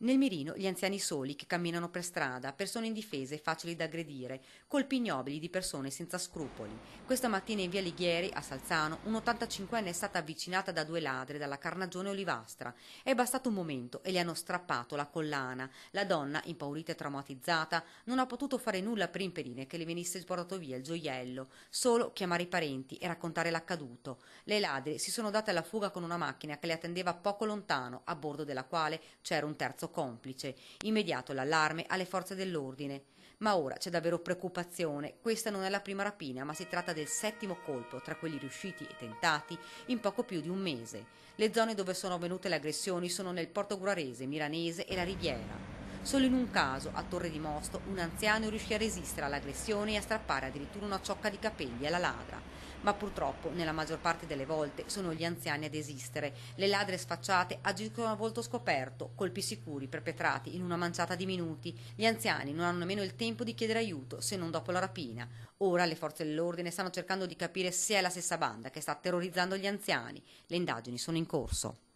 Nel mirino gli anziani soli che camminano per strada, persone indifese e facili da aggredire, colpi ignobili di persone senza scrupoli. Questa mattina in via Lighieri, a Salzano, un 85enne è stata avvicinata da due ladri dalla Carnagione Olivastra. È bastato un momento e le hanno strappato la collana. La donna, impaurita e traumatizzata, non ha potuto fare nulla per impedire che le venisse portato via il gioiello, solo chiamare i parenti e raccontare l'accaduto. Le ladri si sono date alla fuga con una macchina che le attendeva poco lontano, a bordo della quale c'era un terzo complice. Immediato l'allarme alle forze dell'ordine. Ma ora c'è davvero preoccupazione. Questa non è la prima rapina, ma si tratta del settimo colpo tra quelli riusciti e tentati in poco più di un mese. Le zone dove sono avvenute le aggressioni sono nel Portogruarese, Milanese e la Riviera. Solo in un caso, a Torre di Mosto, un anziano riuscì a resistere all'aggressione e a strappare addirittura una ciocca di capelli alla ladra. Ma purtroppo, nella maggior parte delle volte, sono gli anziani a desistere. Le ladre sfacciate agiscono a volto scoperto, colpi sicuri perpetrati in una manciata di minuti. Gli anziani non hanno nemmeno il tempo di chiedere aiuto, se non dopo la rapina. Ora le forze dell'ordine stanno cercando di capire se è la stessa banda che sta terrorizzando gli anziani. Le indagini sono in corso.